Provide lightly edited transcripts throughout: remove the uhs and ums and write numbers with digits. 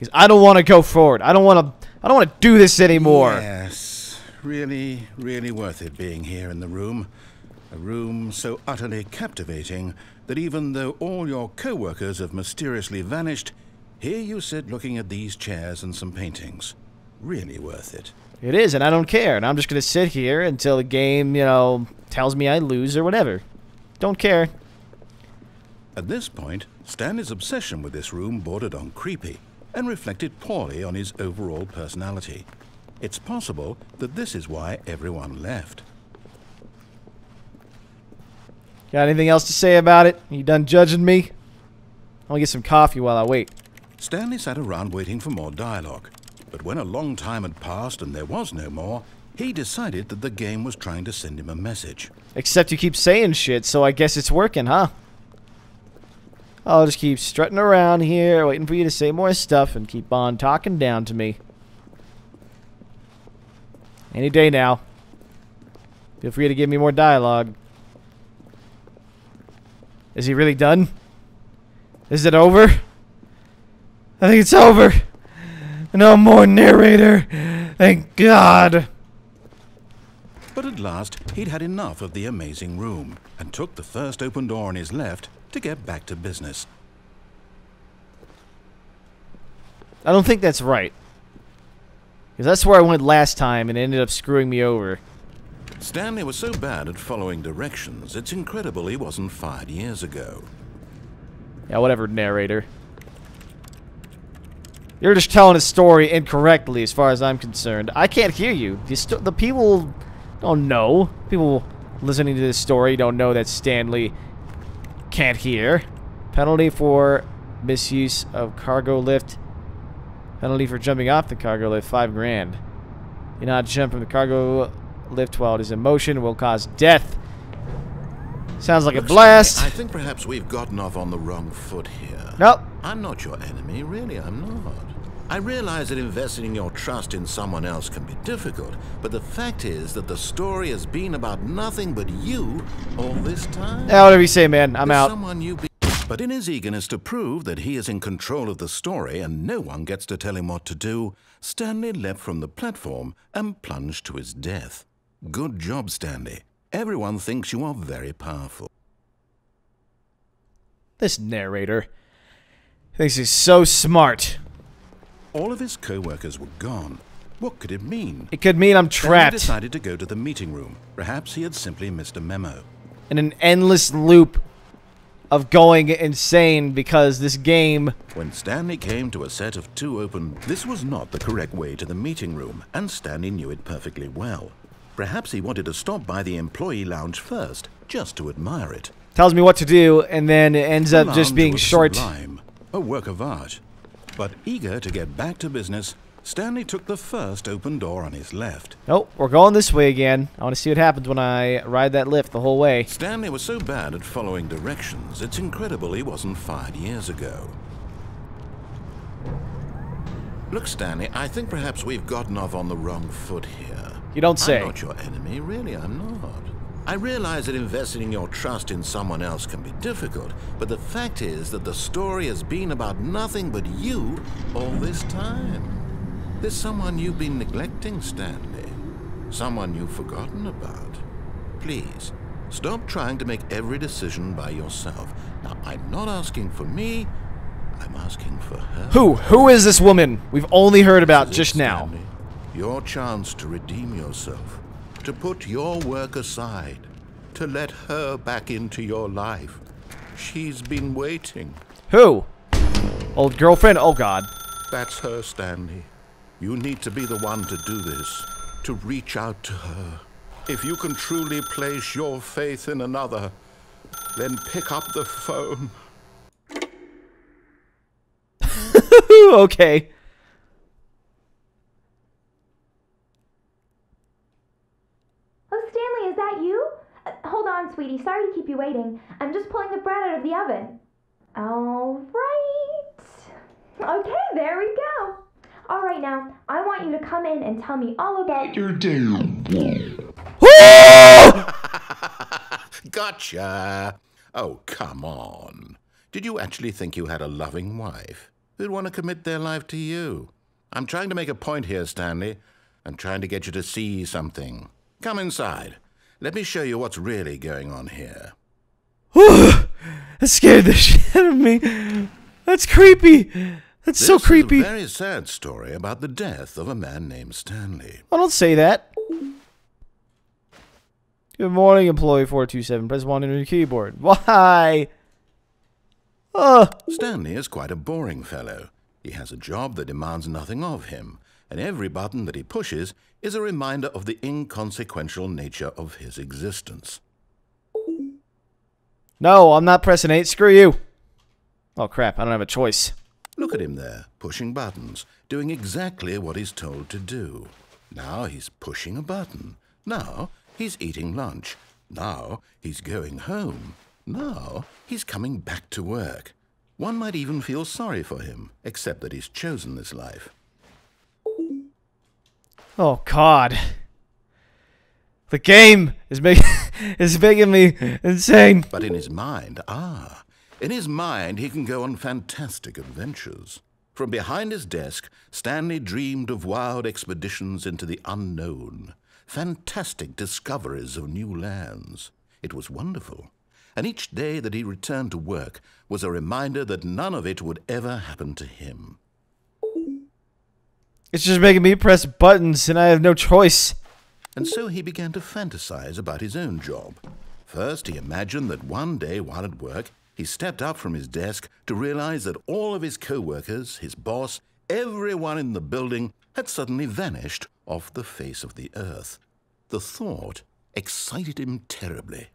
Because I don't want to go forward. I don't want to do this anymore. Yes, really, really worth it being here in the room. A room so utterly captivating that even though all your co-workers have mysteriously vanished, here you sit looking at these chairs and some paintings. Really worth it. It is, and I don't care. And I'm just going to sit here until the game, you know, tells me I lose or whatever. Don't care. At this point, Stanley's obsession with this room bordered on creepy and reflected poorly on his overall personality. It's possible that this is why everyone left. Got anything else to say about it? You done judging me? I'll get some coffee while I wait. Stanley sat around waiting for more dialogue. But when a long time had passed and there was no more, he decided that the game was trying to send him a message. Except you keep saying shit, so I guess it's working, huh? I'll just keep strutting around here, waiting for you to say more stuff and keep on talking down to me. Any day now. Feel free to give me more dialogue. Is he really done? Is it over? I think it's over. No more narrator. Thank God. But at last, he'd had enough of the amazing room and took the first open door on his left to get back to business. I don't think that's right. Because that's where I went last time and it ended up screwing me over. Stanley was so bad at following directions, it's incredible he wasn't fired years ago. Yeah, whatever, narrator. You're just telling a story incorrectly as far as I'm concerned. I can't hear you. The people don't know. People listening to this story don't know that Stanley can't hear. Penalty for misuse of cargo lift. Penalty for jumping off the cargo lift, 5 grand. Do not jump from the cargo lift while it is in motion, will cause death. Sounds like a blast. I think perhaps we've gotten off on the wrong foot here. Nope. I'm not your enemy, really, I'm not. I realize that investing your trust in someone else can be difficult, but the fact is that the story has been about nothing but you all this time. Yeah, whatever you say, man. I'm out. But in his eagerness to prove that he is in control of the story and no one gets to tell him what to do, Stanley leapt from the platform and plunged to his death. Good job, Stanley. Everyone thinks you are very powerful. This narrator thinks he's so smart. All of his co-workers were gone. What could it mean? It could mean I'm trapped. Stanley decided to go to the meeting room. Perhaps he had simply missed a memo. In an endless loop of going insane because this game... When Stanley came to a set of 2 open... This was not the correct way to the meeting room, and Stanley knew it perfectly well. Perhaps he wanted to stop by the employee lounge first, just to admire it. Tells me what to do, and then it ends up just being short. Sublime, a work of art. But eager to get back to business, Stanley took the first open door on his left. Nope, we're going this way again. I want to see what happens when I ride that lift the whole way. Stanley was so bad at following directions, it's incredible he wasn't fired years ago. Look, Stanley, I think perhaps we've gotten off on the wrong foot here. You don't say. I'm not your enemy, really, I'm not. I realize that investing your trust in someone else can be difficult, but the fact is that the story has been about nothing but you all this time. There's someone you've been neglecting, Stanley. Someone you've forgotten about. Please, stop trying to make every decision by yourself. Now, I'm not asking for me, I'm asking for her. Who? Who is this woman we've only heard about just now? Stanley, your chance to redeem yourself. To put your work aside, to let her back into your life. She's been waiting. Who? Old girlfriend? Oh, God. That's her, Stanley. You need to be the one to do this, to reach out to her. If you can truly place your faith in another, then pick up the phone. Okay. Stanley, is that you? Hold on, sweetie. Sorry to keep you waiting. I'm just pulling the bread out of the oven. All right. Okay, there we go. All right, now, I want you to come in and tell me all about your day. Gotcha. Oh, come on. Did you actually think you had a loving wife? who'd want to commit their life to you? I'm trying to make a point here, Stanley. I'm trying to get you to see something. Come inside. Let me show you what's really going on here. That scared the shit out of me. That's creepy. That's so creepy. This is a very sad story about the death of a man named Stanley. Oh, don't say that. Good morning, employee 427. Press 1 on your keyboard. Why? Stanley is quite a boring fellow. He has a job that demands nothing of him, and every button that he pushes is a reminder of the inconsequential nature of his existence. No, I'm not pressing 8. Screw you. Oh, crap. I don't have a choice. Look at him there, pushing buttons, doing exactly what he's told to do. Now he's pushing a button. Now he's eating lunch. Now he's going home. Now he's coming back to work. One might even feel sorry for him, except that he's chosen this life. Oh, God. The game is making me insane. But in his mind, in his mind he can go on fantastic adventures. From behind his desk, Stanley dreamed of wild expeditions into the unknown, fantastic discoveries of new lands. It was wonderful. And each day that he returned to work was a reminder that none of it would ever happen to him. It's just making me press buttons, and I have no choice. And so he began to fantasize about his own job. First, he imagined that one day while at work, he stepped up from his desk to realize that all of his co-workers, his boss, everyone in the building had suddenly vanished off the face of the earth. The thought excited him terribly.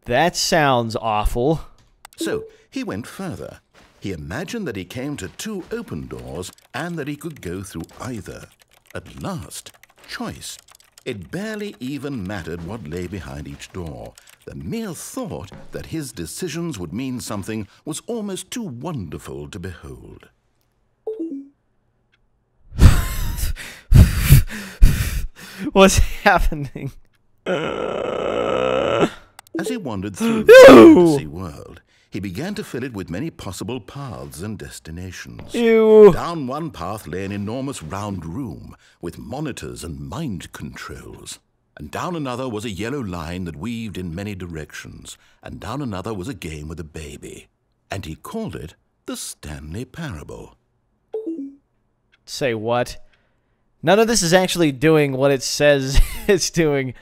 That sounds awful. So he went further. He imagined that he came to 2 open doors and that he could go through either. At last, choice. It barely even mattered what lay behind each door. The mere thought that his decisions would mean something was almost too wonderful to behold. What's happening? As he wandered through the fantasy world, he began to fill it with many possible paths and destinations. Ew. Down one path lay an enormous round room with monitors and mind controls. And down another was a yellow line that weaved in many directions. And down another was a game with a baby. And he called it the Stanley Parable. Say what? None of this is actually doing what it says it's doing.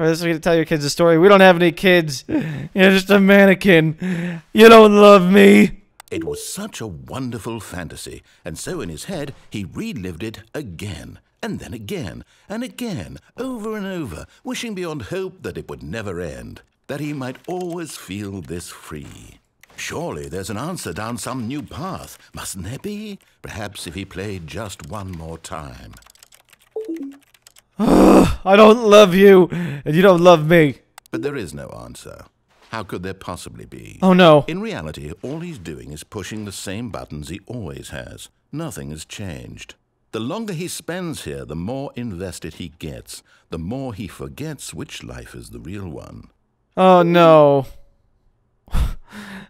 Or this is going to tell your kids a story. We don't have any kids. You're just a mannequin. You don't love me. It was such a wonderful fantasy, and so in his head he relived it again, and then again, and again, over and over, wishing beyond hope that it would never end, that he might always feel this free. Surely there's an answer down some new path, mustn't there be? Perhaps if he played just one more time. I don't love you, and you don't love me. But there is no answer. How could there possibly be? Oh no. In reality, all he's doing is pushing the same buttons he always has. Nothing has changed. The longer he spends here, the more invested he gets, the more he forgets which life is the real one. Oh no.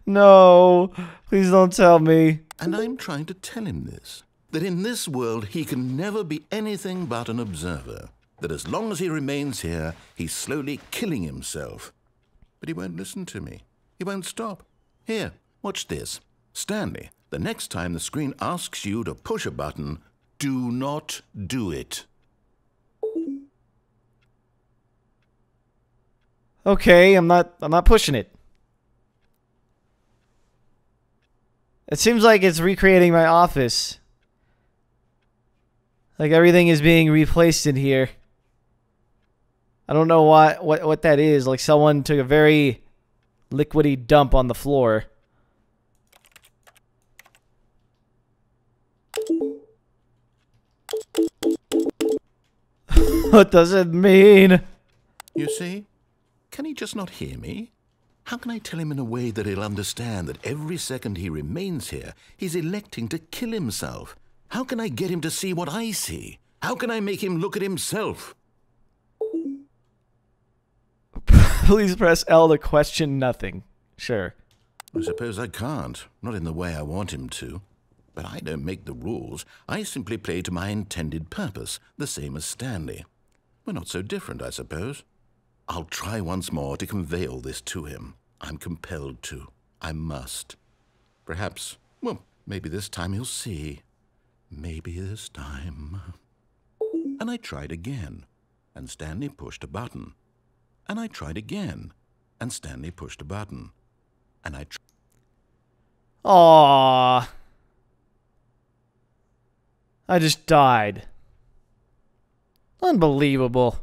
No. Please don't tell me. And I'm trying to tell him this, that in this world he can never be anything but an observer, that as long as he remains here, he's slowly killing himself. But he won't listen to me. He won't stop. Here, watch this. Stanley, the next time the screen asks you to push a button, do not do it. Okay, I'm not pushing it. It seems like it's recreating my office. Like everything is being replaced in here. I don't know what that is. Like someone took a very liquidy dump on the floor. What does it mean? You see? Can he just not hear me? How can I tell him in a way that he'll understand that every second he remains here, he's electing to kill himself? How can I get him to see what I see? How can I make him look at himself? Please press L to question nothing. Sure. I suppose I can't. Not in the way I want him to. But I don't make the rules. I simply play to my intended purpose, the same as Stanley. We're not so different, I suppose. I'll try once more to convey all this to him. I'm compelled to. I must. Perhaps, well, maybe this time he'll see. Maybe this time. And I tried again, and Stanley pushed a button. And I tried again, and Stanley pushed a button. And I Aww. I just died. Unbelievable.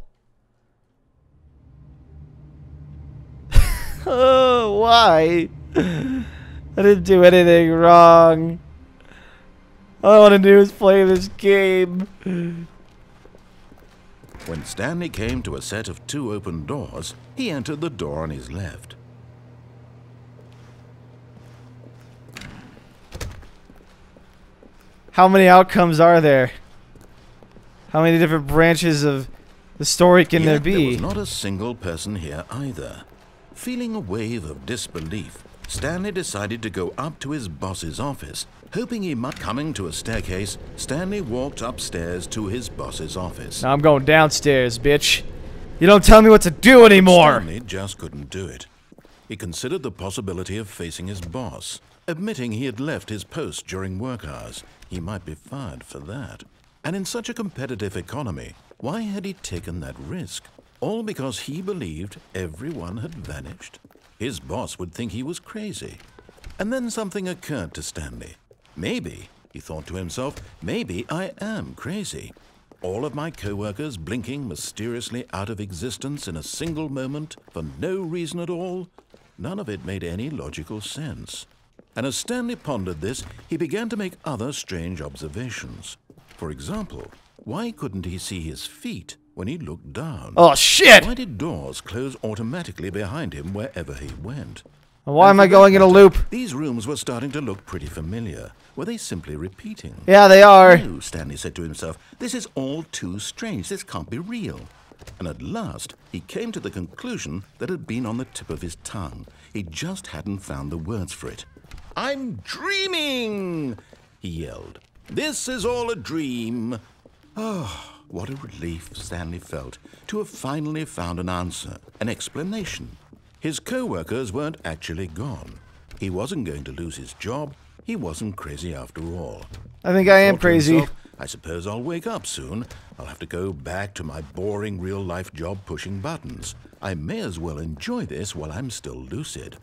Oh, why? I didn't do anything wrong. All I want to do is play this game. When Stanley came to a set of 2 open doors, he entered the door on his left. How many outcomes are there? How many different branches of the story can there Yet there be? was not a single person here either. Feeling a wave of disbelief, Stanley decided to go up to his boss's office, hoping he might. Coming to a staircase, Stanley walked upstairs to his boss's office. Now I'm going downstairs, bitch. You don't tell me what to do anymore. Stanley just couldn't do it. He considered the possibility of facing his boss. Admitting he had left his post during work hours, he might be fired for that. And in such a competitive economy, why had he taken that risk? All because he believed everyone had vanished? His boss would think he was crazy. And then something occurred to Stanley. Maybe, he thought to himself, maybe I am crazy. All of my co-workers blinking mysteriously out of existence in a single moment for no reason at all? None of it made any logical sense. And as Stanley pondered this, he began to make other strange observations. For example, why couldn't he see his feet when he looked down? Oh, shit! Why did doors close automatically behind him wherever he went? Why am I going in a loop? These rooms were starting to look pretty familiar. Were they simply repeating? Yeah, they are. No, Stanley said to himself, this is all too strange. This can't be real. And at last, he came to the conclusion that had been on the tip of his tongue. He just hadn't found the words for it. I'm dreaming, he yelled. This is all a dream. Oh, what a relief Stanley felt to have finally found an answer, an explanation. His co-workers weren't actually gone. He wasn't going to lose his job. He wasn't crazy after all. I think I am Thought to crazy. himself, I suppose I'll wake up soon. I'll have to go back to my boring real-life job pushing buttons. I may as well enjoy this while I'm still lucid.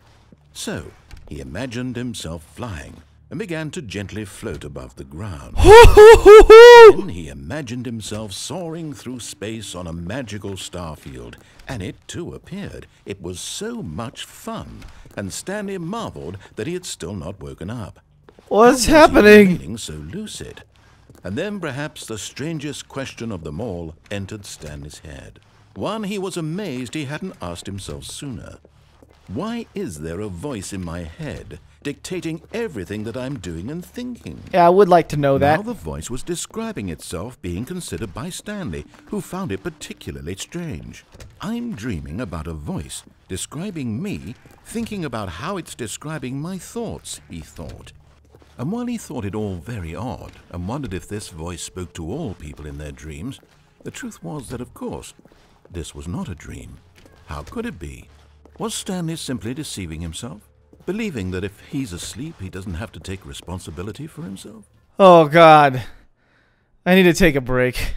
So, he imagined himself flying and began to gently float above the ground. Then he imagined himself soaring through space on a magical starfield, and it too appeared. It was so much fun, and Stanley marveled that he had still not woken up. What's How was he happening? remaining so lucid? And then perhaps the strangest question of them all entered Stanley's head. One he was amazed he hadn't asked himself sooner. Why is there a voice in my head dictating everything that I'm doing and thinking? Yeah, I would like to know that. Now the voice was describing itself being considered by Stanley, who found it particularly strange. I'm dreaming about a voice describing me, thinking about how it's describing my thoughts, he thought. And while he thought it all very odd and wondered if this voice spoke to all people in their dreams, the truth was that, of course, this was not a dream. How could it be? Was Stanley simply deceiving himself, believing that if he's asleep, he doesn't have to take responsibility for himself? Oh, God. I need to take a break.